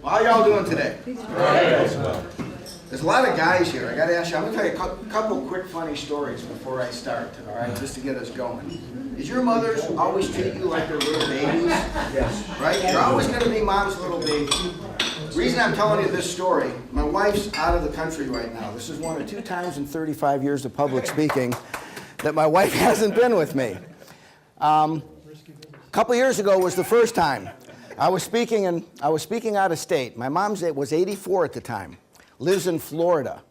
Well, how y'all doing today? There's a lot of guys here. I got to ask you, I'm going to tell you a couple quick funny stories before I start, all right, just to get us going. Did your mothers always treat you like they're little babies? Yes. Right? You're always going to be mom's little baby. The reason I'm telling you this story, my wife's out of the country right now. This is one of 2 times in 35 years of public speaking that my wife hasn't been with me. A couple years ago was the first time. I was speaking out of state. My mom was 84 at the time, lives in Florida.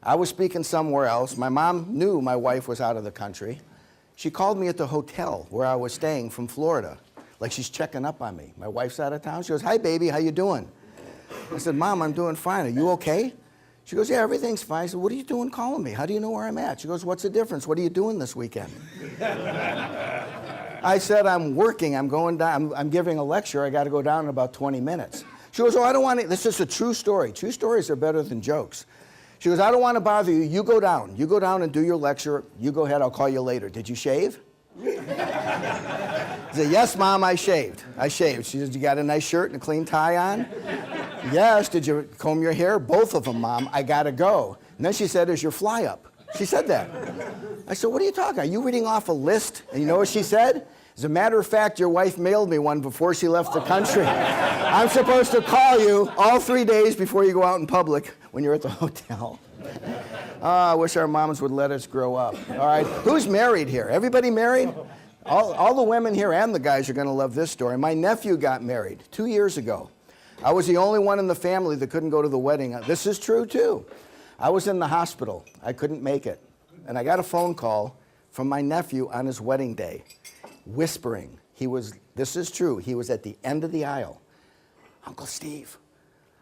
I was speaking somewhere else. My mom knew my wife was out of the country. She called me at the hotel where I was staying from Florida, like she's checking up on me. My wife's out of town. She goes, "Hi, baby, how you doing?" I said, "Mom, I'm doing fine. Are you okay?" She goes, "Yeah, everything's fine." I said, "What are you doing calling me? How do you know where I'm at?" She goes, "What's the difference? What are you doing this weekend?" I said, "I'm working. I'm going down. I'm giving a lecture. I got to go down in about 20 minutes. She goes, "Oh, I don't want to." This is a true story. True stories are better than jokes. She goes, "I don't want to bother you. You go down. You go down and do your lecture. You go ahead. I'll call you later. Did you shave?" I said, "Yes, Mom, I shaved. I shaved." She said, "You got a nice shirt and a clean tie on?" "Yes." "Did you comb your hair?" "Both of them, Mom. I got to go." And then she said, "Is your fly up?" She said that. I said, "What are you talking? Are you reading off a list?" And you know what she said? "As a matter of fact, your wife mailed me one before she left the country. I'm supposed to call you all 3 days before you go out in public when you're at the hotel." I wish our moms would let us grow up. All right, who's married here? Everybody married? All the women here and the guys are going to love this story. My nephew got married 2 years ago. I was the only one in the family that couldn't go to the wedding. This is true, too. I was in the hospital. I couldn't make it. And I got a phone call from my nephew on his wedding day, whispering. This is true, he was at the end of the aisle. "Uncle Steve,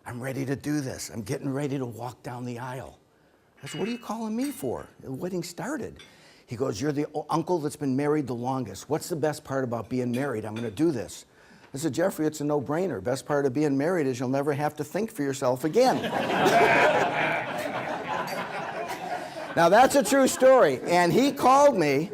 I'm ready to do this. I'm getting ready to walk down the aisle." I said, "What are you calling me for? The wedding started." He goes, "You're the uncle that's been married the longest. What's the best part about being married? I'm going to do this." I said, "Jeffrey, it's a no-brainer. Best part of being married is you'll never have to think for yourself again." Now, that's a true story. And he called me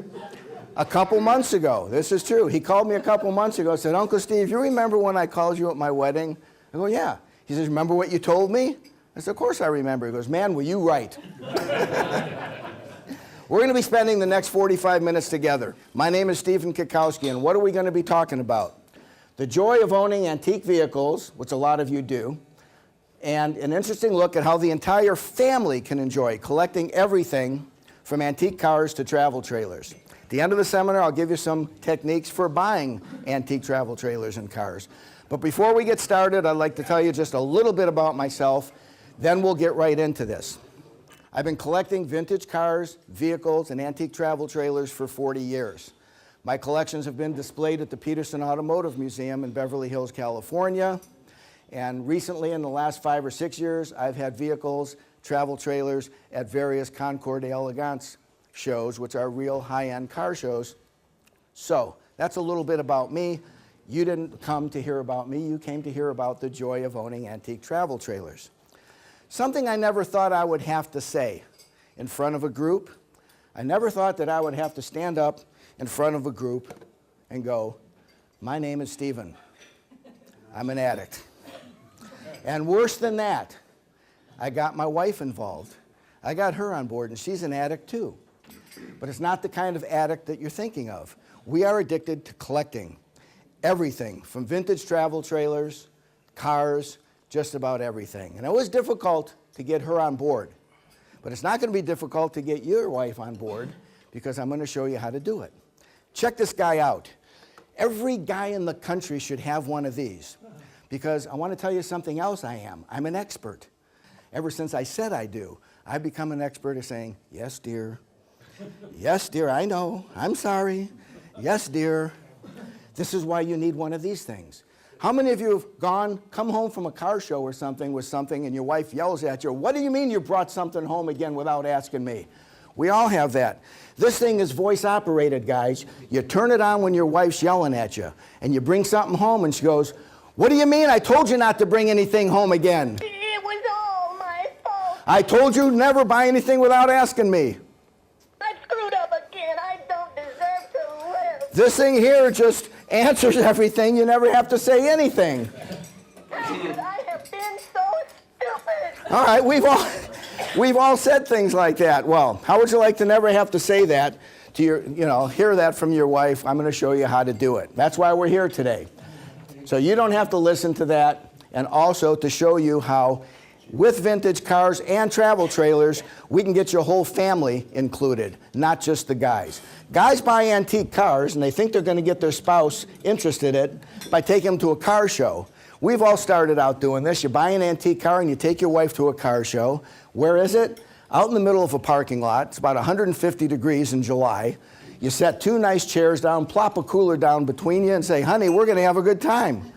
a couple months ago. This is true. He called me a couple months ago and said, "Uncle Steve, you remember when I called you at my wedding?" I go, "Yeah." He says, "Remember what you told me?" I said, "Of course I remember." He goes, "Man, were you right." We're going to be spending the next 45 minutes together. My name is Stephen Kikowski, and what are we going to be talking about? The joy of owning antique vehicles, which a lot of you do, and an interesting look at how the entire family can enjoy collecting everything from antique cars to travel trailers. At the end of the seminar, I'll give you some techniques for buying antique travel trailers and cars. But before we get started, I'd like to tell you just a little bit about myself, then we'll get right into this. I've been collecting vintage cars, vehicles, and antique travel trailers for 40 years. My collections have been displayed at the Peterson Automotive Museum in Beverly Hills, California. And recently, in the last 5 or 6 years, I've had vehicles, travel trailers at various Concours d'Elegance shows, which are real high-end car shows. So that's a little bit about me. You didn't come to hear about me. You came to hear about the joy of owning antique travel trailers. Something I never thought I would have to say in front of a group. I never thought that I would have to stand up in front of a group and go, "My name is Stephen. I'm an addict." And worse than that, I got my wife involved. I got her on board, and she's an addict too. But it's not the kind of addict that you're thinking of. We are addicted to collecting everything from vintage travel trailers, cars, just about everything. And it was difficult to get her on board. But it's not going to be difficult to get your wife on board because I'm going to show you how to do it. Check this guy out. Every guy in the country should have one of these. Because I want to tell you something else I am. I'm an expert. Ever since I said I do, I've become an expert at saying, "Yes, dear. Yes, dear, I know. I'm sorry. Yes, dear." This is why you need one of these things. How many of you have come home from a car show or something with something and your wife yells at you, "What do you mean you brought something home again without asking me?" We all have that. This thing is voice operated, guys. You turn it on when your wife's yelling at you, and you bring something home and she goes, "What do you mean? I told you not to bring anything home again. It was all my fault. I told you never buy anything without asking me." I screwed up again. I don't deserve to live. This thing here just answers everything. You never have to say anything. I have been so stupid. All right, we've all said things like that. Well, how would you like to never have to say that to hear that from your wife? I'm going to show you how to do it. That's why we're here today. So you don't have to listen to that, and also to show you how with vintage cars and travel trailers, we can get your whole family included, not just the guys. Guys buy antique cars, and they think they're going to get their spouse interested in it by taking them to a car show. We've all started out doing this. You buy an antique car, and you take your wife to a car show. Where is it? Out in the middle of a parking lot. It's about 150 degrees in July. You set 2 nice chairs down, plop a cooler down between you, and say, honey, we're going to have a good time.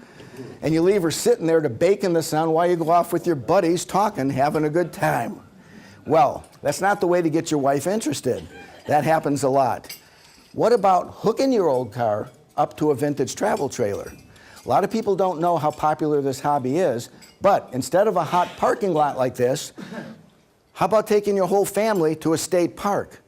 And you leave her sitting there to bake in the sun while you go off with your buddies talking, having a good time. Well, that's not the way to get your wife interested. That happens a lot. What about hooking your old car up to a vintage travel trailer? A lot of people don't know how popular this hobby is, but instead of a hot parking lot like this, how about taking your whole family to a state park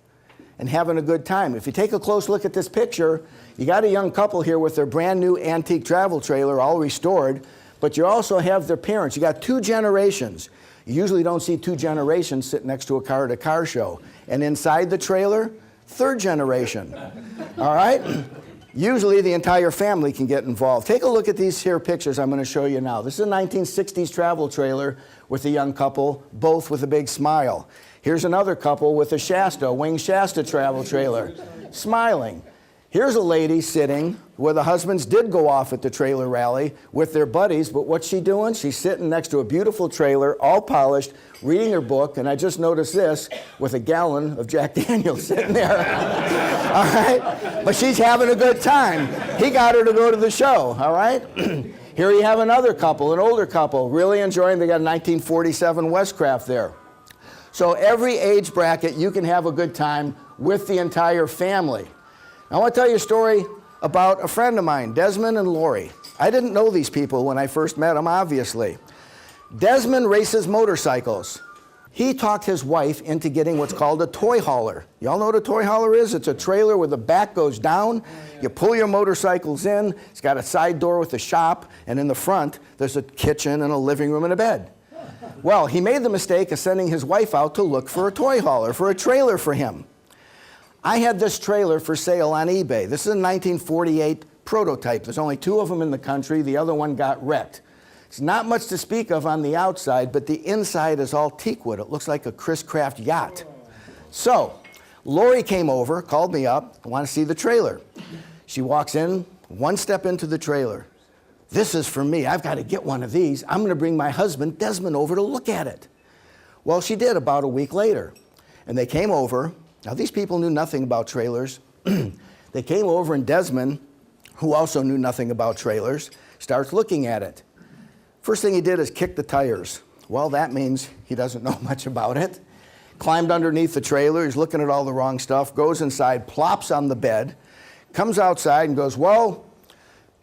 and having a good time? If you take a close look at this picture, you got a young couple here with their brand new antique travel trailer, all restored, but you also have their parents. You got 2 generations. You usually don't see 2 generations sit next to a car at a car show. And inside the trailer, 3rd generation. All right? Usually the entire family can get involved. Take a look at these here pictures I'm going to show you now. This is a 1960s travel trailer with a young couple, both with a big smile. Here's another couple with a Shasta, Wing Shasta travel trailer, smiling. Here's a lady sitting where the husbands did go off at the trailer rally with their buddies, but what's she doing? She's sitting next to a beautiful trailer, all polished, reading her book, and I just noticed this, with a gallon of Jack Daniels sitting there. All right? But she's having a good time. He got her to go to the show, all right? Here you have another couple, an older couple, really enjoying, they got a 1947 Westcraft there. So every age bracket, you can have a good time with the entire family. I want to tell you a story about a friend of mine, Desmond and Lori. I didn't know these people when I first met them, obviously. Desmond races motorcycles. He talked his wife into getting what's called a toy hauler. Y'all know what a toy hauler is? It's a trailer where the back goes down. You pull your motorcycles in. It's got a side door with a shop, and in the front, there's a kitchen and a living room and a bed. Well, he made the mistake of sending his wife out to look for a toy hauler, for a trailer for him. I had this trailer for sale on eBay. This is a 1948 prototype. There's only 2 of them in the country. The other one got wrecked. It's not much to speak of on the outside, but the inside is all teakwood. It looks like a Chris Craft yacht. So, Lori came over, called me up, I want to see the trailer. She walks in, 1 step into the trailer. This is for me. I've got to get one of these. I'm going to bring my husband, Desmond, over to look at it. Well, she did about a week later. And they came over. Now, these people knew nothing about trailers. They came over, and Desmond, who also knew nothing about trailers, starts looking at it. First thing he did is kick the tires. Well, that means he doesn't know much about it. Climbed underneath the trailer. He's looking at all the wrong stuff, goes inside, plops on the bed, comes outside and goes, well,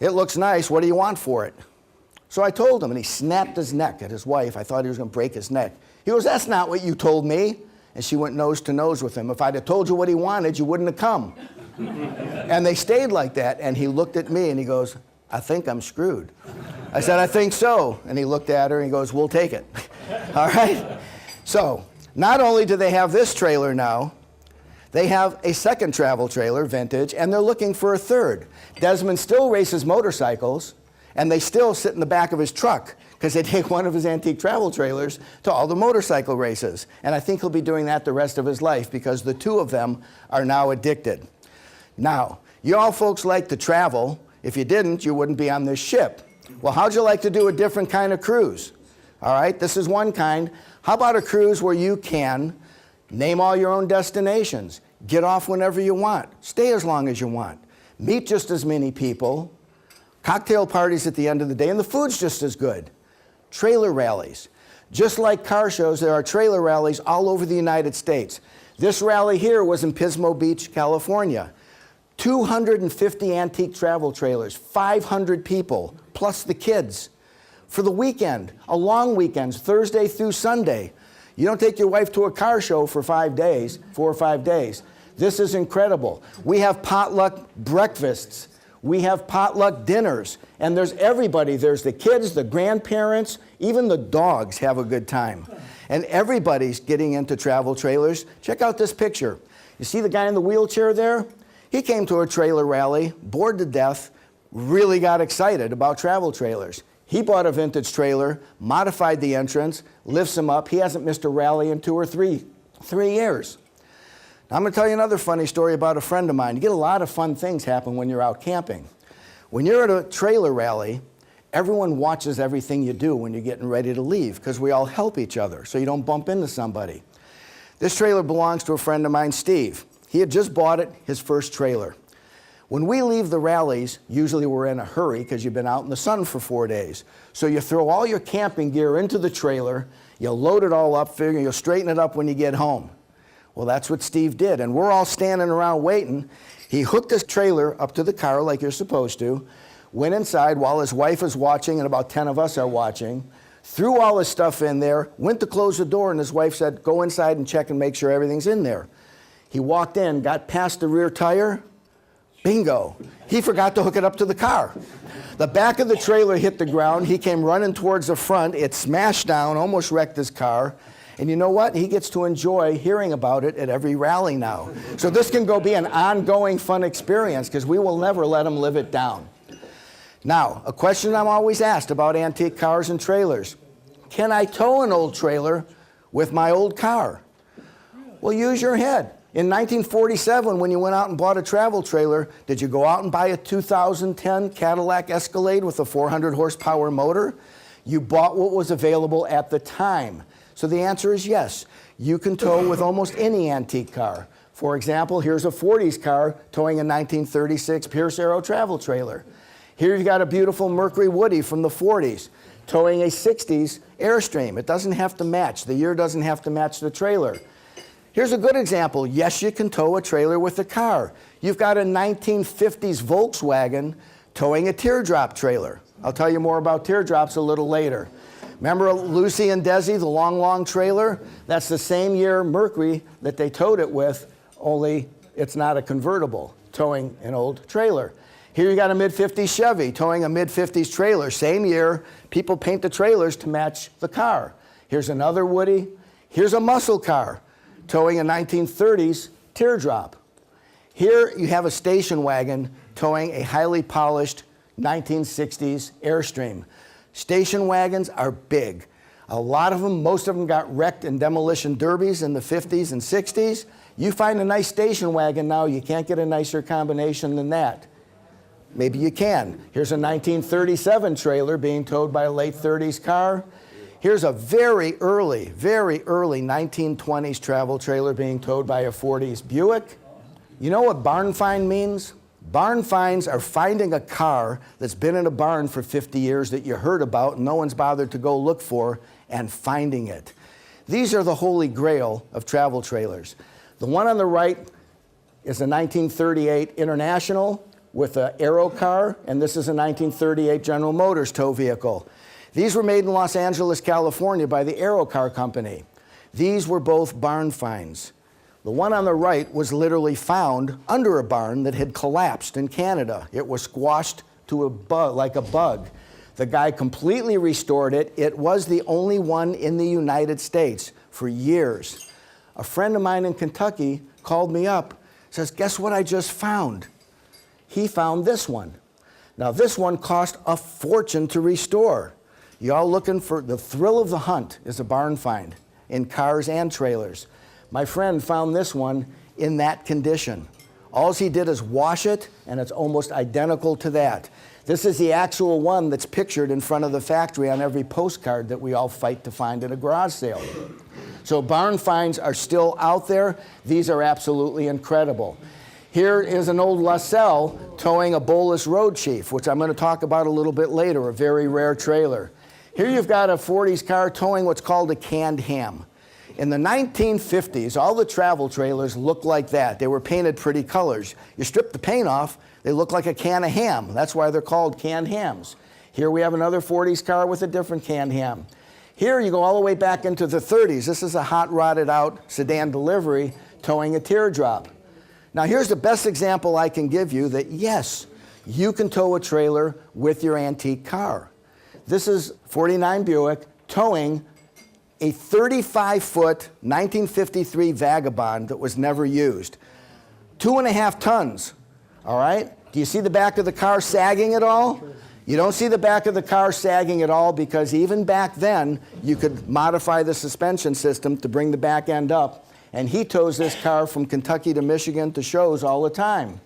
it looks nice. What do you want for it? So I told him, and he snapped his neck at his wife. I thought he was going to break his neck. He goes, that's not what you told me. And she went nose to nose with him. If I'd have told you what he wanted, you wouldn't have come. And they stayed like that, and he looked at me and he goes, I think I'm screwed. I said, I think so. And he looked at her and he goes, we'll take it. All right? So, not only do they have this trailer now, they have a second travel trailer, vintage, and they're looking for a third. Desmond still races motorcycles, and they still sit in the back of his truck because they take one of his antique travel trailers to all the motorcycle races. And I think he'll be doing that the rest of his life because the 2 of them are now addicted. Now, you all folks like to travel. If you didn't, you wouldn't be on this ship. Well, how'd you like to do a different kind of cruise? All right, this is one kind. How about a cruise where you can name all your own destinations, get off whenever you want, stay as long as you want, meet just as many people, cocktail parties at the end of the day, and the food's just as good. Trailer rallies. Just like car shows, there are trailer rallies all over the United States. This rally here was in Pismo Beach, California. 250 antique travel trailers, 500 people, plus the kids. For the weekend, a long weekends, Thursday through Sunday. You don't take your wife to a car show for 5 days, 4 or 5 days. This is incredible. We have potluck breakfasts. We have potluck dinners. And there's everybody. There's the kids, the grandparents, Even the dogs have a good time. And everybody's getting into travel trailers. Check out this picture. You see the guy in the wheelchair there? He came to a trailer rally, bored to death, really got excited about travel trailers. He bought a vintage trailer, modified the entrance, lifts him up. He hasn't missed a rally in 2 or 3 years. Now, I'm going to tell you another funny story about a friend of mine. You get a lot of fun things happen when you're out camping. When you're at a trailer rally, everyone watches everything you do when you're getting ready to leave because we all help each other so you don't bump into somebody. This trailer belongs to a friend of mine, Steve. He had just bought it, his first trailer. When we leave the rallies, usually we're in a hurry because you've been out in the sun for 4 days. So you throw all your camping gear into the trailer, you load it all up, figuring you'll straighten it up when you get home. Well, that's what Steve did, and we're all standing around waiting. He hooked his trailer up to the car like you're supposed to, went inside while his wife is watching and about 10 of us are watching, threw all his stuff in there, went to close the door, and his wife said, go inside and check and make sure everything's in there. He walked in, got past the rear tire, bingo, he forgot to hook it up to the car. The back of the trailer hit the ground, he came running towards the front, it smashed down, almost wrecked his car, and you know what? He gets to enjoy hearing about it at every rally now. So this can be an ongoing fun experience because we will never let him live it down. Now, a question I'm always asked about antique cars and trailers. Can I tow an old trailer with my old car? Well, use your head. In 1947, when you went out and bought a travel trailer, did you go out and buy a 2010 Cadillac Escalade with a 400 horsepower motor? You bought what was available at the time. So the answer is yes. You can tow with almost any antique car. For example, here's a 40s car towing a 1936 Pierce Arrow travel trailer. Here you've got a beautiful Mercury Woody from the 40s towing a 60s Airstream. It doesn't have to match. The year doesn't have to match the trailer. Here's a good example. Yes, you can tow a trailer with a car. You've got a 1950s Volkswagen towing a teardrop trailer. I'll tell you more about teardrops a little later. Remember Lucy and Desi, the long, long trailer? That's the same year Mercury that they towed it with, only it's not a convertible, towing an old trailer. Here you got a mid-50s Chevy towing a mid-50s trailer. Same year, people paint the trailers to match the car. Here's another Woody. Here's a muscle car towing a 1930s teardrop. Here you have a station wagon towing a highly polished 1960s Airstream. Station wagons are big. A lot of them, most of them got wrecked in demolition derbies in the 50s and 60s. You find a nice station wagon now, you can't get a nicer combination than that. Maybe you can. Here's a 1937 trailer being towed by a late 30s car. Here's a very early 1920s travel trailer being towed by a 40s Buick. You know what barn find means? Barn finds are finding a car that's been in a barn for 50 years that you heard about and no one's bothered to go look for and finding it. These are the holy grail of travel trailers. The one on the right is a 1938 International with an Aero car, and this is a 1938 General Motors tow vehicle. These were made in Los Angeles, California by the Aero Car Company. These were both barn finds. The one on the right was literally found under a barn that had collapsed in Canada. It was squashed to a bug, like a bug. The guy completely restored it. It was the only one in the United States for years. A friend of mine in Kentucky called me up, says, guess what I just found? He found this one. Now this one cost a fortune to restore. Y'all looking for the thrill of the hunt is a barn find in cars and trailers. My friend found this one in that condition. All he did is wash it, and it's almost identical to that. This is the actual one that's pictured in front of the factory on every postcard that we all fight to find at a garage sale. So barn finds are still out there. These are absolutely incredible. Here is an old LaSalle towing a Bolus Road Chief, which I'm going to talk about a little bit later, a very rare trailer. Here you've got a 40s car towing what's called a canned ham. In the 1950s, all the travel trailers looked like that. They were painted pretty colors. You strip the paint off, they look like a can of ham. That's why they're called canned hams. Here we have another 40s car with a different canned ham. Here you go all the way back into the 30s. This is a hot rodded out sedan delivery towing a teardrop. Now here's the best example I can give you that yes, you can tow a trailer with your antique car. This is 49 Buick towing a 35-foot 1953 Vagabond that was never used. 2.5 tons, all right? Do you see the back of the car sagging at all? You don't see the back of the car sagging at all because even back then, you could modify the suspension system to bring the back end up. And he tows this car from Kentucky to Michigan to shows all the time.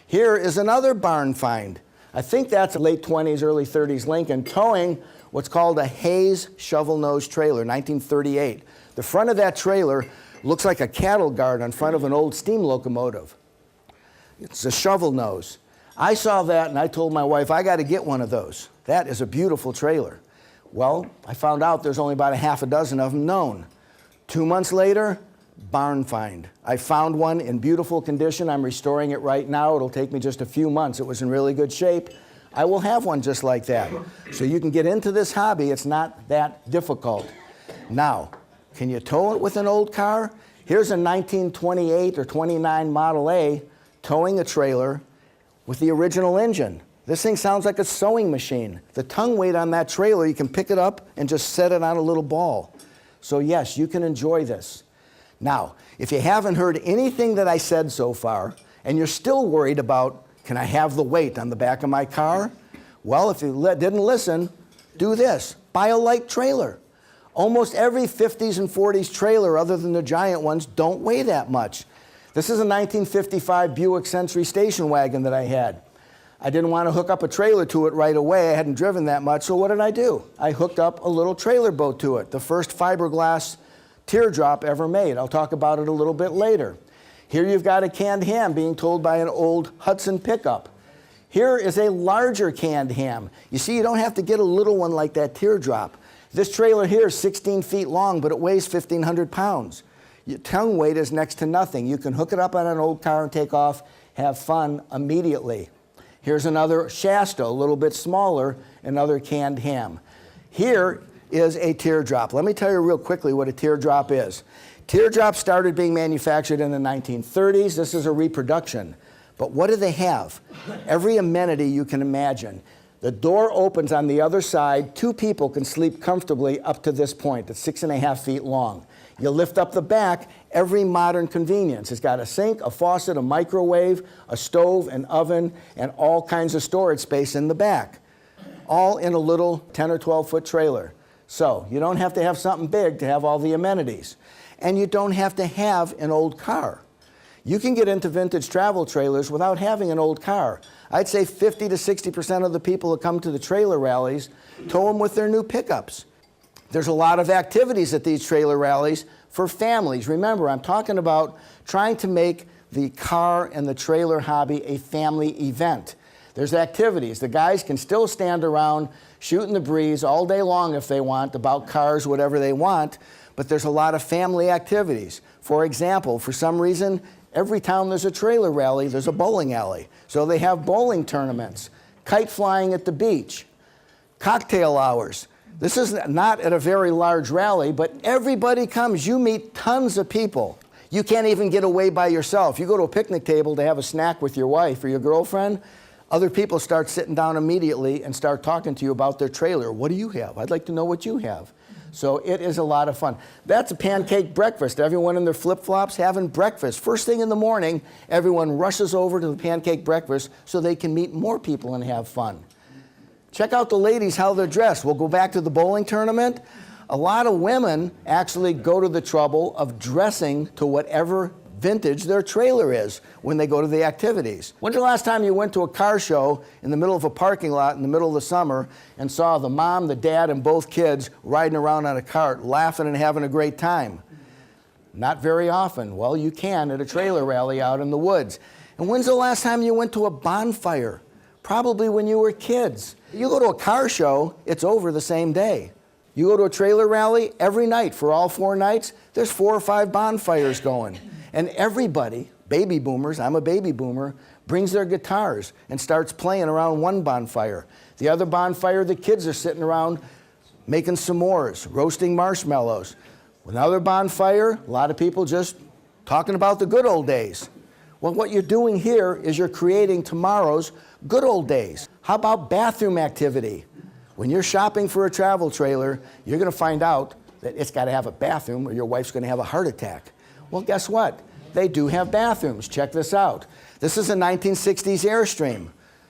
Here is another barn find. I think that's a late 20s, early 30s Lincoln towing what's called a Hayes shovel nose trailer, 1938. The front of that trailer looks like a cattle guard on front of an old steam locomotive. It's a shovel nose. I saw that and I told my wife, I got to get one of those. That is a beautiful trailer. Well, I found out there's only about a half a dozen of them known. 2 months later, barn find. I found one in beautiful condition. I'm restoring it right now. It'll take me just a few months. It was in really good shape. I will have one just like that. So you can get into this hobby. It's not that difficult. Now, can you tow it with an old car? Here's a 1928 or 29 Model A towing a trailer with the original engine. This thing sounds like a sewing machine. The tongue weight on that trailer, you can pick it up and just set it on a little ball. So yes, you can enjoy this. Now, if you haven't heard anything that I said so far, and you're still worried about, can I have the weight on the back of my car? Well, if you didn't listen, do this. Buy a light trailer. Almost every 50s and 40s trailer, other than the giant ones, don't weigh that much. This is a 1955 Buick Century station wagon that I had. I didn't want to hook up a trailer to it right away. I hadn't driven that much, so what did I do? I hooked up a little trailer boat to it, the first fiberglass teardrop ever made. I'll talk about it a little bit later. Here you've got a canned ham being towed by an old Hudson pickup. Here is a larger canned ham. You see, you don't have to get a little one like that teardrop. This trailer here is 16 feet long, but it weighs 1,500 pounds. Your tongue weight is next to nothing. You can hook it up on an old car and take off, have fun immediately. Here's another Shasta, a little bit smaller, another canned ham. Here is a teardrop. Let me tell you real quickly what a teardrop is. Teardrops started being manufactured in the 1930s. This is a reproduction. But what do they have? Every amenity you can imagine. The door opens on the other side. 2 people can sleep comfortably up to this point. It's 6.5 feet long. You lift up the back, every modern convenience. It's got a sink, a faucet, a microwave, a stove, an oven, and all kinds of storage space in the back. All in a little 10 or 12 foot trailer. So you don't have to have something big to have all the amenities. And you don't have to have an old car. You can get into vintage travel trailers without having an old car. I'd say 50 to 60% of the people that come to the trailer rallies tow them with their new pickups. There's a lot of activities at these trailer rallies for families. Remember, I'm talking about trying to make the car and the trailer hobby a family event. There's activities. The guys can still stand around shooting the breeze all day long if they want about cars, whatever they want, but there's a lot of family activities. For example, for some reason, every town there's a trailer rally, there's a bowling alley. So they have bowling tournaments, kite flying at the beach, cocktail hours. This is not at a very large rally, but everybody comes. You meet tons of people. You can't even get away by yourself. You go to a picnic table to have a snack with your wife or your girlfriend, other people start sitting down immediately and start talking to you about their trailer. What do you have? I'd like to know what you have. So it is a lot of fun. That's a pancake breakfast. Everyone in their flip-flops having breakfast. First thing in the morning, everyone rushes over to the pancake breakfast so they can meet more people and have fun. Check out the ladies, how they're dressed. We'll go back to the bowling tournament. A lot of women actually go to the trouble of dressing to whatever vintage their trailer is when they go to the activities. When's the last time you went to a car show in the middle of a parking lot in the middle of the summer and saw the mom, the dad, and both kids riding around on a cart, laughing and having a great time? Not very often. Well, you can at a trailer rally out in the woods. And when's the last time you went to a bonfire? Probably when you were kids. You go to a car show, it's over the same day. You go to a trailer rally, every night for all 4 nights, there's 4 or 5 bonfires going. And everybody, baby boomers, I'm a baby boomer, brings their guitars and starts playing around one bonfire. The other bonfire, the kids are sitting around making s'mores, roasting marshmallows. Another bonfire, a lot of people just talking about the good old days. Well, what you're doing here is you're creating tomorrow's good old days. How about bathroom activity? When you're shopping for a travel trailer, you're going to find out that it's got to have a bathroom or your wife's going to have a heart attack. Well, guess what? They do have bathrooms. Check this out. This is a 1960s Airstream.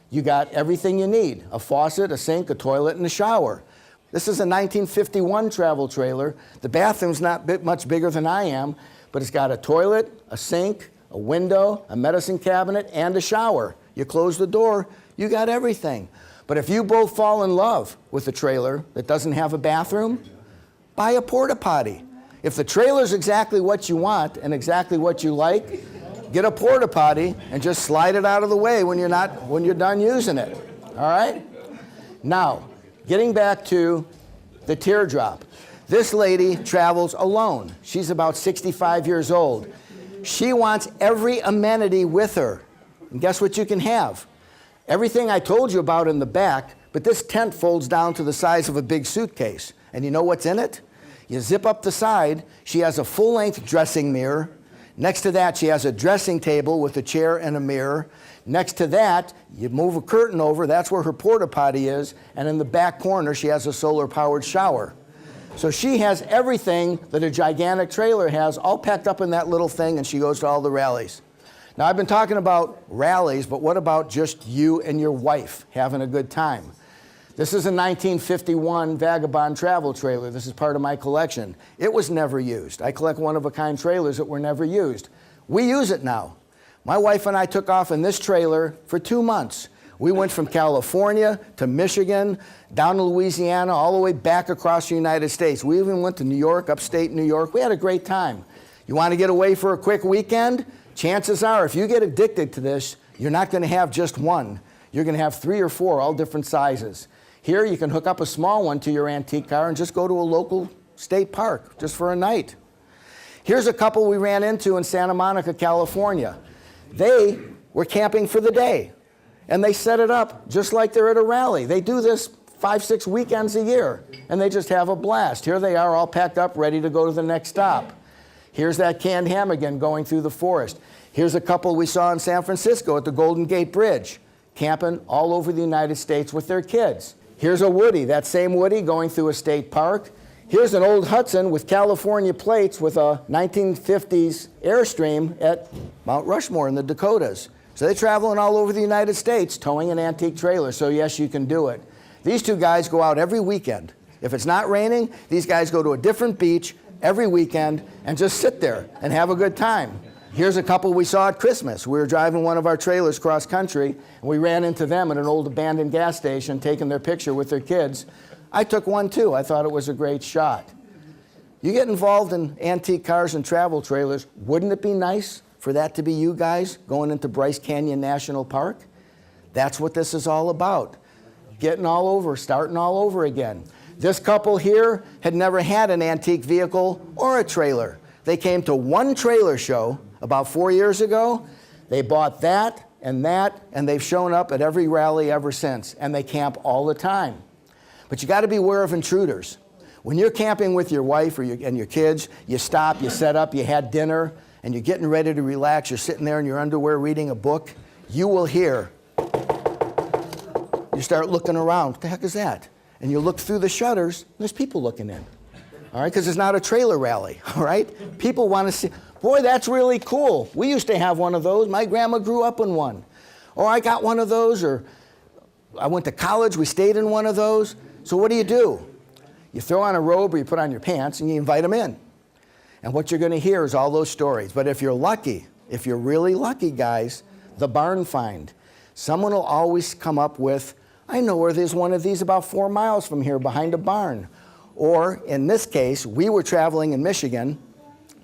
You got everything you need: a faucet, a sink, a toilet, and a shower. This is a 1951 travel trailer. The bathroom's not much bigger than I am, but it's got a toilet, a sink, a window, a medicine cabinet, and a shower. You close the door, you got everything. But if you both fall in love with a trailer that doesn't have a bathroom, buy a porta potty. If the trailer's exactly what you want and exactly what you like, get a porta potty and just slide it out of the way when you're done using it. All right? Now, getting back to the teardrop. This lady travels alone. She's about 65 years old. She wants every amenity with her. And guess what you can have? Everything I told you about in the back, but this tent folds down to the size of a big suitcase. And you know what's in it? You zip up the side, she has a full-length dressing mirror. Next to that, she has a dressing table with a chair and a mirror. Next to that, you move a curtain over, that's where her porta potty is, and in the back corner, she has a solar-powered shower. So she has everything that a gigantic trailer has, all packed up in that little thing, and she goes to all the rallies. Now, I've been talking about rallies, but what about just you and your wife having a good time? This is a 1951 Vagabond travel trailer. This is part of my collection. It was never used. I collect one-of-a-kind trailers that were never used. We use it now. My wife and I took off in this trailer for 2 months. We went from California to Michigan, down to Louisiana, all the way back across the United States. We even went to New York, upstate New York. We had a great time. You want to get away for a quick weekend? Chances are, if you get addicted to this, you're not going to have just one. You're going to have 3 or 4, all different sizes. Here, you can hook up a small one to your antique car and just go to a local state park just for a night. Here's a couple we ran into in Santa Monica, California. They were camping for the day, and they set it up just like they're at a rally. They do this 5, 6 weekends a year, and they just have a blast. Here they are all packed up, ready to go to the next stop. Here's that canned ham again going through the forest. Here's a couple we saw in San Francisco at the Golden Gate Bridge, camping all over the United States with their kids. Here's a Woody, that same Woody going through a state park. Here's an old Hudson with California plates with a 1950s Airstream at Mount Rushmore in the Dakotas. So they're traveling all over the United States towing an antique trailer, so yes, you can do it. These two guys go out every weekend. If it's not raining, these guys go to a different beach every weekend and just sit there and have a good time. Here's a couple we saw at Christmas. We were driving one of our trailers cross country, and we ran into them at an old abandoned gas station taking their picture with their kids. I took one too. I thought it was a great shot. You get involved in antique cars and travel trailers, wouldn't it be nice for that to be you guys going into Bryce Canyon National Park? That's what this is all about. Getting all over, starting all over again. This couple here had never had an antique vehicle or a trailer. They came to one trailer show about 4 years ago. They bought that, and they've shown up at every rally ever since, and they camp all the time. But you got to be aware of intruders. When you're camping with your wife and your kids, you stop, you set up, you had dinner, and you're getting ready to relax, you're sitting there in your underwear reading a book, you will hear, you start looking around, what the heck is that? And you look through the shutters, there's people looking in. All right, because it's not a trailer rally, all right? People want to see, boy, that's really cool. We used to have one of those. My grandma grew up in one. Or I got one of those, or I went to college, we stayed in one of those. So what do? You throw on a robe or you put on your pants and you invite them in. And what you're going to hear is all those stories. But if you're lucky, if you're really lucky, guys, the barn find. Someone will always come up with, I know where there's one of these about 4 miles from here behind a barn. Or in this case, we were traveling in Michigan,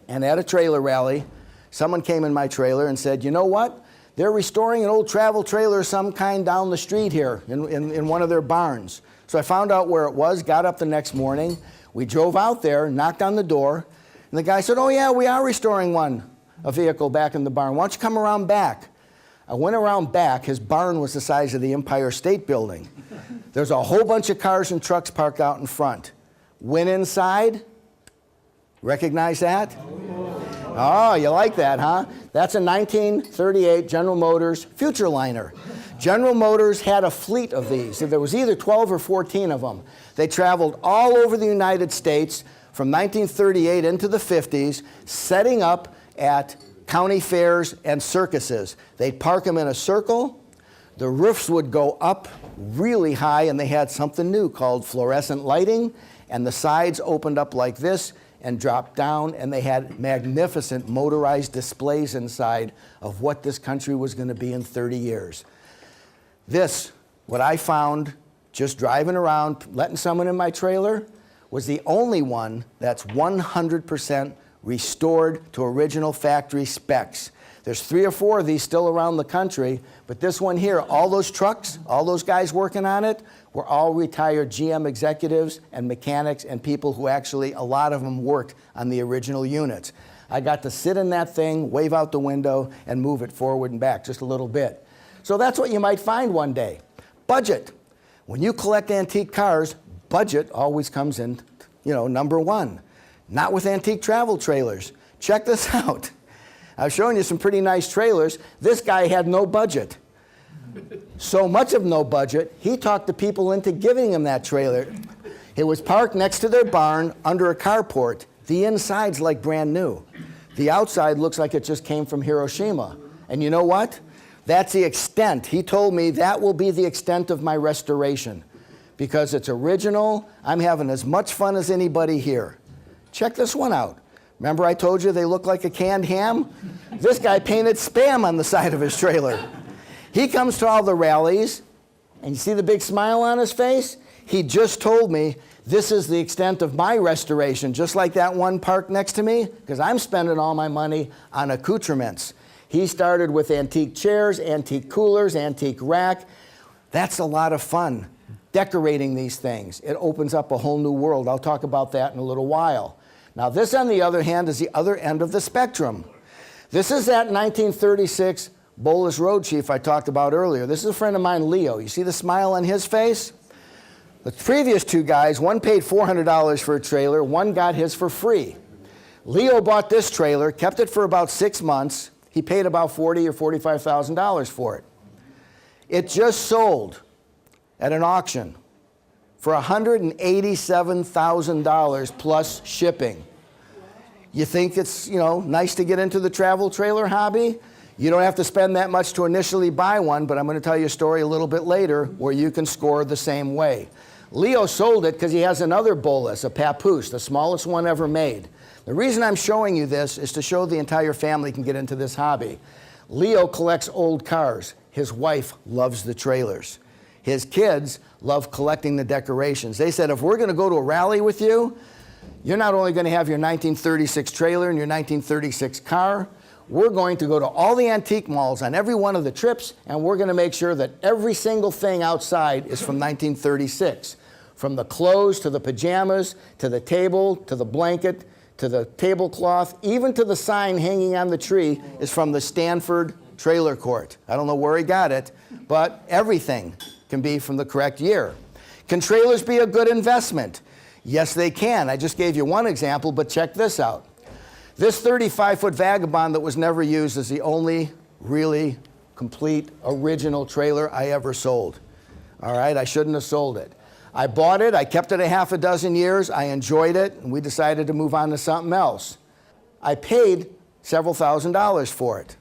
and at a trailer rally, someone came in my trailer and said, you know what? They're restoring an old travel trailer of some kind down the street here in one of their barns. So I found out where it was, got up the next morning. We drove out there, knocked on the door, and the guy said, oh yeah, we are restoring a vehicle back in the barn. Why don't you come around back? I went around back. His barn was the size of the Empire State Building. There's a whole bunch of cars and trucks parked out in front. Went inside. Recognize that? Oh, you like that, huh? That's a 1938 General Motors Futureliner. General Motors had a fleet of these. There was either 12 or 14 of them. They traveled all over the United States from 1938 into the 50s, setting up at county fairs and circuses. They'd park them in a circle. The roofs would go up really high, and they had something new called fluorescent lighting, and the sides opened up like this and dropped down, and they had magnificent motorized displays inside of what this country was going to be in 30 years. This, what I found just driving around, letting someone in my trailer, was the only one that's 100% restored to original factory specs. There's 3 or 4 of these still around the country, but this one here, all those trucks, all those guys working on it, were all retired GM executives and mechanics and people who actually, a lot of them worked on the original units. I got to sit in that thing, wave out the window, and move it forward and back just a little bit. So that's what you might find one day. Budget. When you collect antique cars, budget always comes in, number 1. Not with antique travel trailers. Check this out. I've shown you some pretty nice trailers. This guy had no budget. So much of no budget, he talked the people into giving him that trailer. It was parked next to their barn under a carport. The inside's like brand new. The outside looks like it just came from Hiroshima. And you know what? That's the extent. He told me that will be the extent of my restoration. Because it's original, I'm having as much fun as anybody here. Check this one out. Remember I told you they look like a canned ham? This guy painted Spam on the side of his trailer. He comes to all the rallies, and you see the big smile on his face? He just told me this is the extent of my restoration, just like that one parked next to me, because I'm spending all my money on accoutrements. He started with antique chairs, antique coolers, antique rack. That's a lot of fun, decorating these things. It opens up a whole new world. I'll talk about that in a little while. Now this, on the other hand, is the other end of the spectrum. This is that 1936 Bolus Road Chief I talked about earlier. This is a friend of mine, Leo. You see the smile on his face? The previous 2 guys, one paid $400 for a trailer, one got his for free. Leo bought this trailer, kept it for about 6 months. He paid about $40,000 or $45,000 for it. It just sold at an auction for $187,000 plus shipping. You think it's, nice to get into the travel trailer hobby? You don't have to spend that much to initially buy one, but I'm going to tell you a story a little bit later where you can score the same way. Leo sold it because he has another Bolus, a Papoose, the smallest one ever made. The reason I'm showing you this is to show the entire family can get into this hobby. Leo collects old cars. His wife loves the trailers. His kids love collecting the decorations. They said, if we're going to go to a rally with you, you're not only going to have your 1936 trailer and your 1936 car, we're going to go to all the antique malls on every one of the trips, and we're going to make sure that every single thing outside is from 1936. From the clothes to the pajamas, to the table, to the blanket, to the tablecloth, even to the sign hanging on the tree is from the Stanford Trailer Court. I don't know where he got it, but everything can be from the correct year. Can trailers be a good investment? Yes, they can. I just gave you one example, but check this out. This 35-foot Vagabond that was never used is the only really complete original trailer I ever sold. All right, I shouldn't have sold it. I bought it, I kept it a half a dozen years, I enjoyed it, and we decided to move on to something else. I paid several $1,000s for it.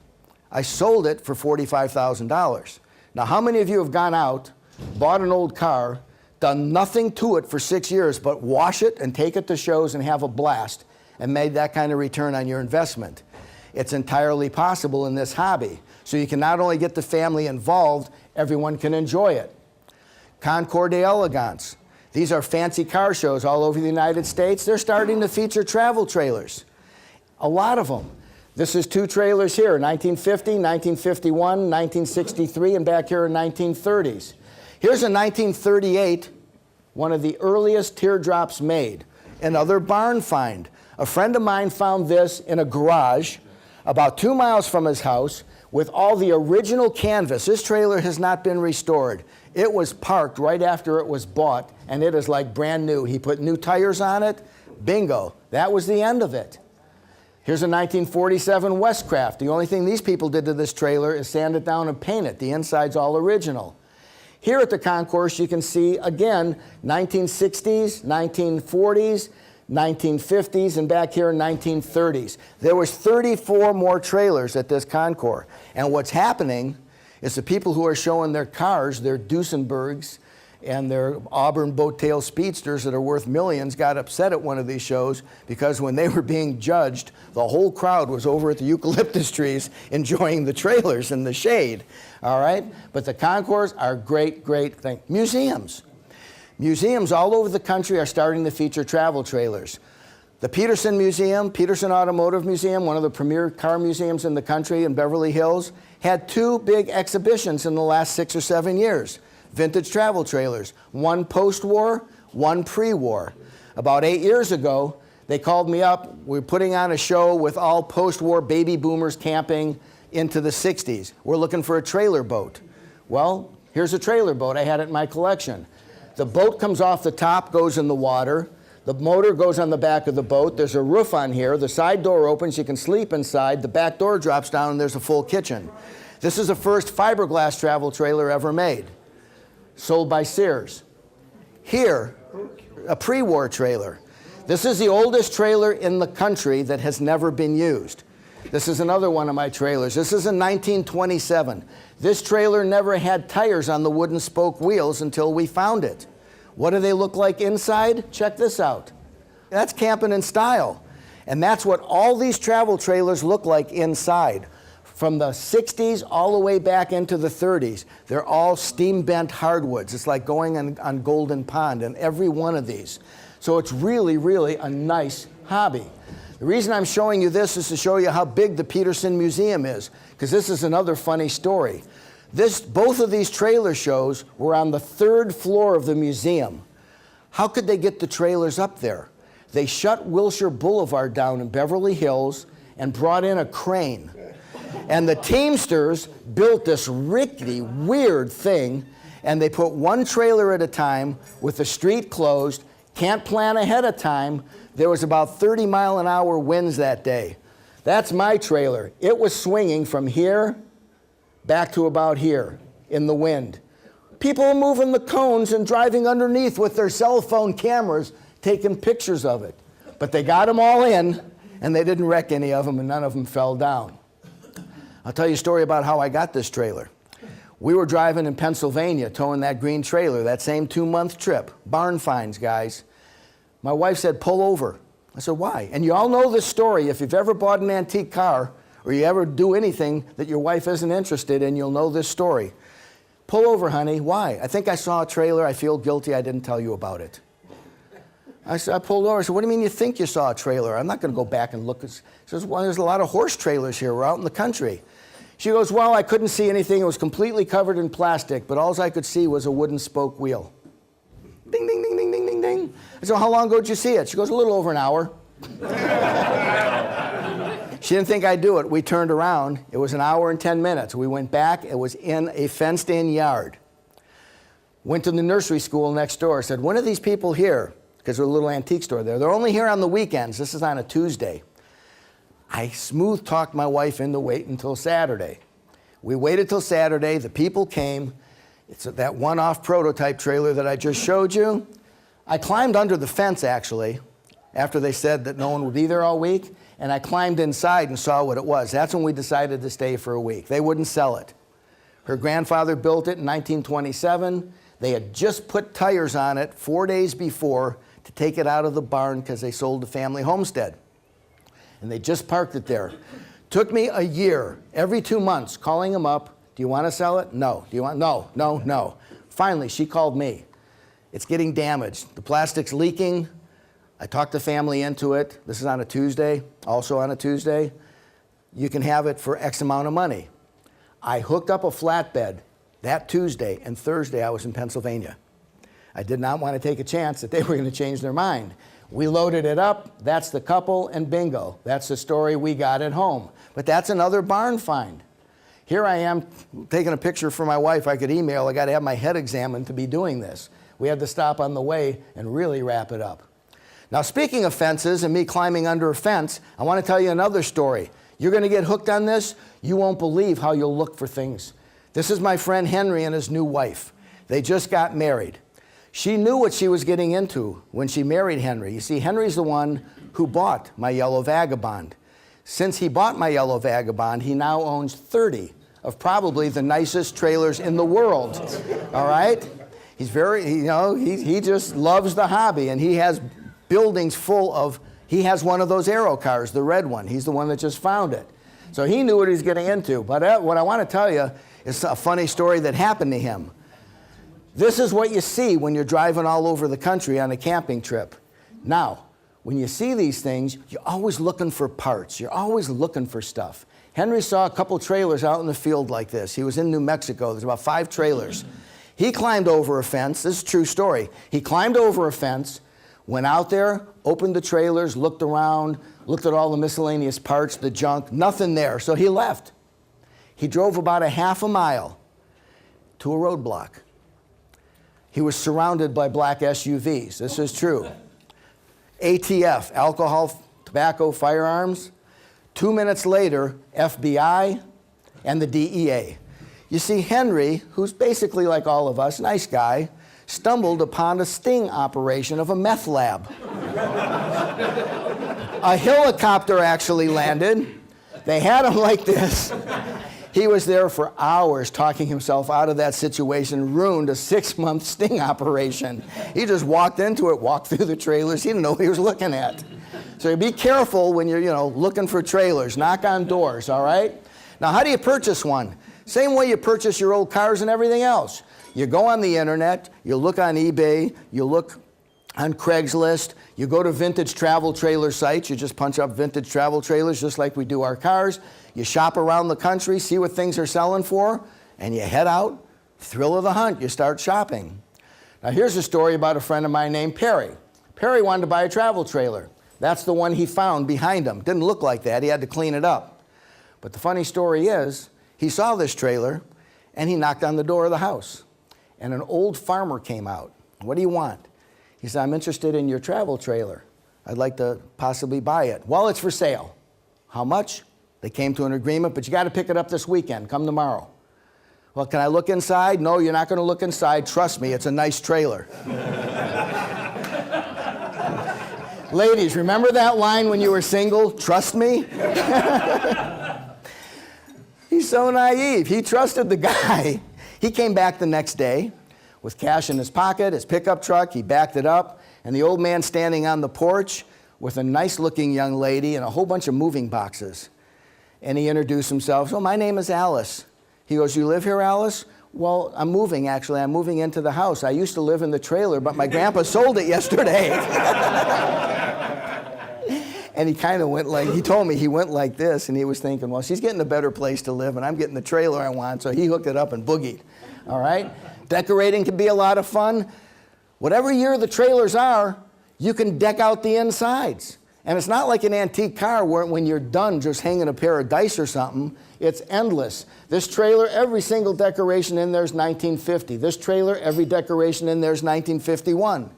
I sold it for $45,000. Now, how many of you have gone out, bought an old car, done nothing to it for 6 years but wash it and take it to shows and have a blast and made that kind of return on your investment? It's entirely possible in this hobby. So you can not only get the family involved, everyone can enjoy it. Concours d'Elegance. These are fancy car shows all over the United States. They're starting to feature travel trailers. A lot of them. This is 2 trailers here, 1950, 1951, 1963, and back here in 1930s. Here's a 1938, one of the earliest teardrops made. Another barn find. A friend of mine found this in a garage about 2 miles from his house with all the original canvas. This trailer has not been restored. It was parked right after it was bought, and it is like brand new. He put new tires on it. Bingo. That was the end of it. Here's a 1947 Westcraft. The only thing these people did to this trailer is sand it down and paint it. The inside's all original. Here at the concourse, you can see, again, 1960s, 1940s, 1950s, and back here, 1930s. There was 34 more trailers at this concourse. And what's happening is the people who are showing their cars, their Duesenbergs, and their Auburn boat-tail speedsters that are worth millions got upset at one of these shows because when they were being judged, the whole crowd was over at the eucalyptus trees enjoying the trailers in the shade, all right? But the concourse are great, great thing. Museums. Museums all over the country are starting to feature travel trailers. The Peterson Museum, Peterson Automotive Museum, one of the premier car museums in the country in Beverly Hills, had 2 big exhibitions in the last 6 or 7 years. Vintage travel trailers, one post-war, one pre-war. About 8 years ago, they called me up. We're putting on a show with all post-war baby boomers camping into the 60s. We're looking for a trailer boat. Well, here's a trailer boat. I had it in my collection. The boat comes off the top, goes in the water. The motor goes on the back of the boat. There's a roof on here. The side door opens. You can sleep inside. The back door drops down, and there's a full kitchen. This is the first fiberglass travel trailer ever made, sold by Sears. Here, a pre-war trailer. This is the oldest trailer in the country that has never been used. This is another one of my trailers. This is in 1927. This trailer never had tires on the wooden spoke wheels until we found it. What do they look like inside? Check this out. That's camping in style. And that's what all these travel trailers look like inside. From the 60s all the way back into the 30s, they're all steam-bent hardwoods. It's like going on Golden Pond in every one of these. So it's really, really a nice hobby. The reason I'm showing you this is to show you how big the Peterson Museum is, because this is another funny story. Both of these trailer shows were on the 3rd floor of the museum. How could they get the trailers up there? They shut Wilshire Boulevard down in Beverly Hills and brought in a crane. And the Teamsters built this rickety, weird thing, and they put one trailer at a time with the street closed, can't plan ahead of time. There was about 30-mile-an-hour winds that day. That's my trailer. It was swinging from here back to about here in the wind. People were moving the cones and driving underneath with their cell phone cameras, taking pictures of it. But they got them all in, and they didn't wreck any of them, and none of them fell down. I'll tell you a story about how I got this trailer. We were driving in Pennsylvania, towing that green trailer, that same 2-month trip. Barn finds, guys. My wife said, pull over. I said, why? And you all know this story. If you've ever bought an antique car, or you ever do anything that your wife isn't interested in, you'll know this story. Pull over, honey. Why? I think I saw a trailer. I feel guilty. I didn't tell you about it. I pulled over. I said, what do you mean you think you saw a trailer? I'm not going to go back and look. She says, well, there's a lot of horse trailers here. We're out in the country. She goes, well, I couldn't see anything. It was completely covered in plastic, but all I could see was a wooden spoke wheel. Ding, ding, ding, ding, ding, ding, ding. I said, well, how long ago did you see it? She goes, a little over an hour. She didn't think I'd do it. We turned around. It was an hour and 10 minutes. We went back. It was in a fenced-in yard. Went to the nursery school next door. Said, when are these people here? Because there's a little antique store there. They're only here on the weekends. This is on a Tuesday. I smooth-talked my wife into waiting until Saturday. We waited till Saturday. The people came. It's that one-off prototype trailer that I just showed you. I climbed under the fence, actually, after they said that no one would be there all week, and I climbed inside and saw what it was. That's when we decided to stay for a week. They wouldn't sell it. Her grandfather built it in 1927. They had just put tires on it 4 days before to take it out of the barn because they sold the family homestead. And they just parked it there. Took me a year, every 2 months, calling them up. Do you want to sell it? No. Do you want? No, no, no. Finally, she called me. It's getting damaged. The plastic's leaking. I talked the family into it. This is on a Tuesday, also on a Tuesday. You can have it for X amount of money. I hooked up a flatbed that Tuesday, and Thursday I was in Pennsylvania. I did not want to take a chance that they were going to change their mind. We loaded it up. That's the couple, and bingo. That's the story we got at home. But that's another barn find. Here I am taking a picture for my wife. I could email. I got to have my head examined to be doing this. We had to stop on the way and really wrap it up. Now, speaking of fences and me climbing under a fence, I want to tell you another story. You're going to get hooked on this. You won't believe how you'll look for things. This is my friend Henry and his new wife. They just got married. She knew what she was getting into when she married Henry. You see, Henry's the one who bought my yellow Vagabond. Since he bought my yellow Vagabond, he now owns 30 of probably the nicest trailers in the world. All right? He's very, he just loves the hobby, and he has buildings full of, he has one of those Aero cars, the red one. He's the one that just found it. So he knew what he was getting into. But what I want to tell you is a funny story that happened to him. This is what you see when you're driving all over the country on a camping trip. Now, when you see these things, you're always looking for parts. You're always looking for stuff. Henry saw a couple trailers out in the field like this. He was in New Mexico. There's about 5 trailers. He climbed over a fence. This is a true story. He climbed over a fence, went out there, opened the trailers, looked around, looked at all the miscellaneous parts, the junk, nothing there. So he left. He drove about a half a mile to a roadblock. He was surrounded by black SUVs. This is true. ATF, alcohol, tobacco, firearms. 2 minutes later, FBI and the DEA. You see, Henry, who's basically like all of us, nice guy, stumbled upon a sting operation of a meth lab. A helicopter actually landed. They had him like this. He was there for hours talking himself out of that situation, ruined a 6-month sting operation. He just walked into it, walked through the trailers. He didn't know what he was looking at. So be careful when you're, looking for trailers. Knock on doors, all right? Now, how do you purchase one? Same way you purchase your old cars and everything else. You go on the internet, you look on eBay, you look on Craigslist, you go to vintage travel trailer sites, you just punch up vintage travel trailers just like we do our cars. You shop around the country, see what things are selling for, and you head out, thrill of the hunt, you start shopping. Now here's a story about a friend of mine named Perry. Perry wanted to buy a travel trailer. That's the one he found behind him. Didn't look like that, he had to clean it up. But the funny story is, he saw this trailer, and he knocked on the door of the house. And an old farmer came out. What do you want? He said, I'm interested in your travel trailer. I'd like to possibly buy it. Well, it's for sale. How much? They came to an agreement, but you got to pick it up this weekend. Come tomorrow. Well, can I look inside? No, you're not going to look inside. Trust me, it's a nice trailer. Ladies, remember that line when you were single? Trust me? He's so naive. He trusted the guy. He came back the next day with cash in his pocket, his pickup truck. He backed it up, and the old man standing on the porch with a nice-looking young lady and a whole bunch of moving boxes. And he introduced himself. So my name is Alice. He goes, you live here, Alice? Well, I'm moving, actually. I'm moving into the house. I used to live in the trailer, but my grandpa sold it yesterday. And he kind of went like, he told me he went like this, and he was thinking, well, she's getting a better place to live, and I'm getting the trailer I want, so he hooked it up and boogied, all right? Decorating can be a lot of fun. Whatever year the trailers are, you can deck out the insides. And it's not like an antique car where when you're done just hanging a pair of dice or something, it's endless. This trailer, every single decoration in there is 1950. This trailer, every decoration in there is 1951.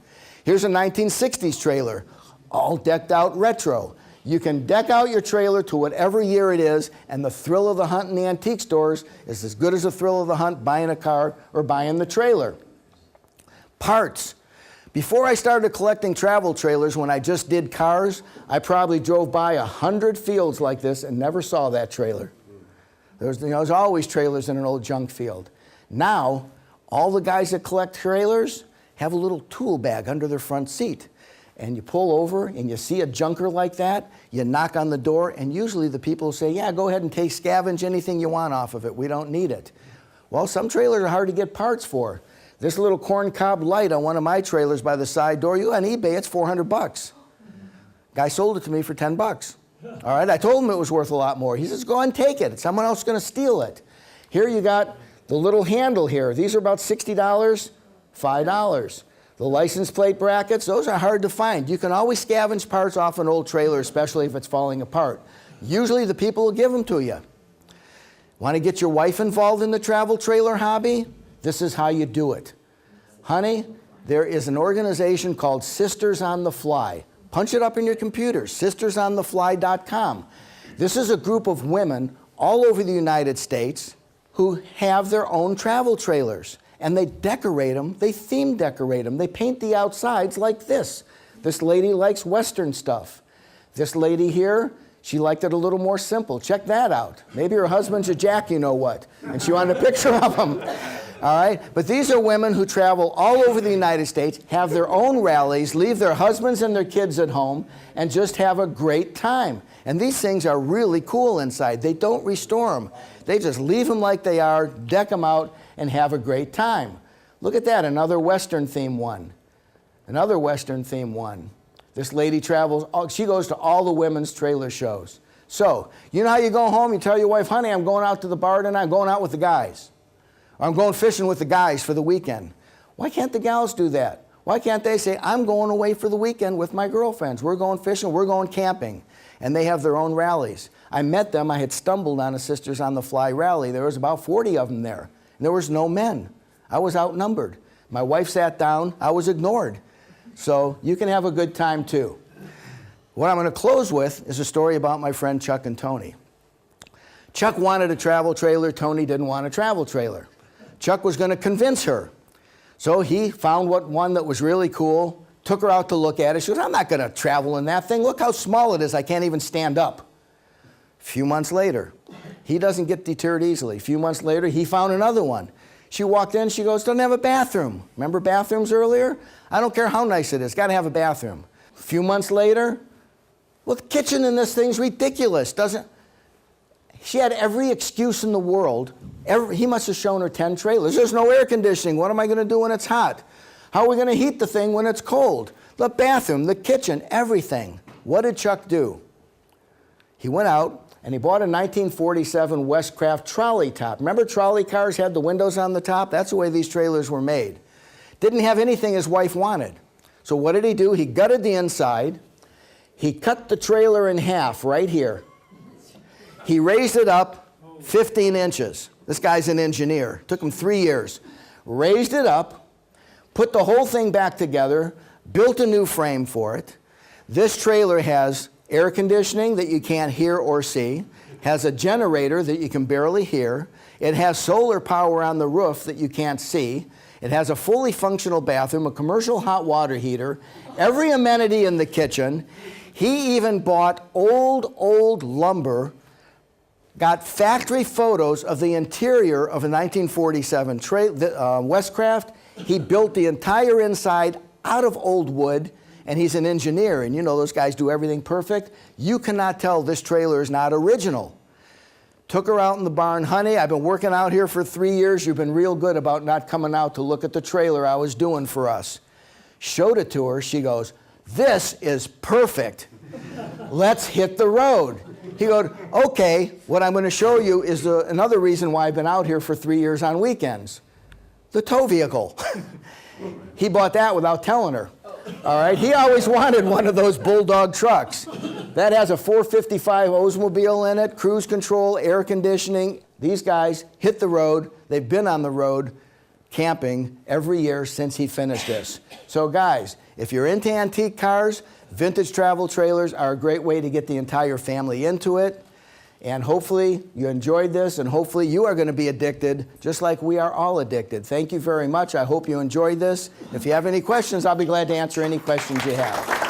Here's a 1960s trailer, all decked out retro. You can deck out your trailer to whatever year it is, and the thrill of the hunt in the antique stores is as good as the thrill of the hunt buying a car or buying the trailer. Parts. Before I started collecting travel trailers, when I just did cars, I probably drove by 100 fields like this and never saw that trailer. There's always trailers in an old junk field. Now, all the guys that collect trailers have a little tool bag under their front seat. And you pull over and you see a junker like that, you knock on the door, and usually the people say, yeah, go ahead and scavenge anything you want off of it. We don't need it. Well, some trailers are hard to get parts for. This little corncob light on one of my trailers by the side door, on eBay, it's $400. Guy sold it to me for $10. All right, I told him it was worth a lot more. He says, go and take it. Someone else is going to steal it. Here you got the little handle here. These are about $60, $5. The license plate brackets, those are hard to find. You can always scavenge parts off an old trailer, especially if it's falling apart. Usually the people will give them to you. Want to get your wife involved in the travel trailer hobby? This is how you do it. Honey, there is an organization called Sisters on the Fly. Punch it up in your computer, sistersonthefly.com. This is a group of women all over the United States who have their own travel trailers. And they decorate them, they theme decorate them. They paint the outsides like this. This lady likes Western stuff. This lady here, she liked it a little more simple. Check that out. Maybe her husband's a jack, you know what, and she wanted a picture of him. All right? But these are women who travel all over the United States, have their own rallies, leave their husbands and their kids at home, and just have a great time. And these things are really cool inside. They don't restore them. They just leave them like they are, deck them out, and have a great time. Look at that, another Western theme one. Another Western theme one. This lady travels, she goes to all the women's trailer shows. So, you know how you go home, you tell your wife, honey, I'm going out to the bar tonight, I'm going out with the guys. Or I'm going fishing with the guys for the weekend. Why can't the gals do that? Why can't they say, I'm going away for the weekend with my girlfriends. We're going fishing, we're going camping. And they have their own rallies. I met them, I had stumbled on a Sisters on the Fly rally. There was about 40 of them there. And there was no men. I was outnumbered. My wife sat down, I was ignored. So you can have a good time too. What I'm going to close with is a story about my friend Chuck and Tony. Chuck wanted a travel trailer, Tony didn't want a travel trailer. Chuck was going to convince her. So he found one that was really cool, took her out to look at it. She goes, I'm not going to travel in that thing. Look how small it is. I can't even stand up. A few months later, he doesn't get deterred easily. A few months later, he found another one. She walked in, she goes, doesn't have a bathroom. Remember bathrooms earlier? I don't care how nice it is, got to have a bathroom. A few months later, well, the kitchen in this thing's ridiculous. She had every excuse in the world. He must have shown her 10 trailers. There's no air conditioning. What am I going to do when it's hot? How are we going to heat the thing when it's cold? The bathroom, the kitchen, everything. What did Chuck do? He went out and he bought a 1947 Westcraft trolley top. Remember trolley cars had the windows on the top? That's the way these trailers were made. Didn't have anything his wife wanted. So what did he do? He gutted the inside. He cut the trailer in half right here. He raised it up 15 inches. This guy's an engineer. Took him 3 years. Raised it up, put the whole thing back together, built a new frame for it. This trailer has air conditioning that you can't hear or see, has a generator that you can barely hear. It has solar power on the roof that you can't see. It has a fully functional bathroom, a commercial hot water heater, every amenity in the kitchen. He even bought old lumber, got factory photos of the interior of a 1947 Westcraft. He built the entire inside out of old wood, and he's an engineer, and you know those guys do everything perfect. You cannot tell this trailer is not original. Took her out in the barn, honey, I've been working out here for 3 years. You've been real good about not coming out to look at the trailer I was doing for us. Showed it to her, she goes, this is perfect. Let's hit the road. He goes, okay, what I'm going to show you is another reason why I've been out here for 3 years on weekends. The tow vehicle. He bought that without telling her. All right, he always wanted one of those bulldog trucks. That has a 455 Oldsmobile in it, cruise control, air conditioning. These guys hit the road. They've been on the road camping every year since he finished this. So guys, if you're into antique cars, vintage travel trailers are a great way to get the entire family into it. And hopefully you enjoyed this, and hopefully you are going to be addicted just like we are all addicted. Thank you very much. I hope you enjoyed this. If you have any questions, I'll be glad to answer any questions you have.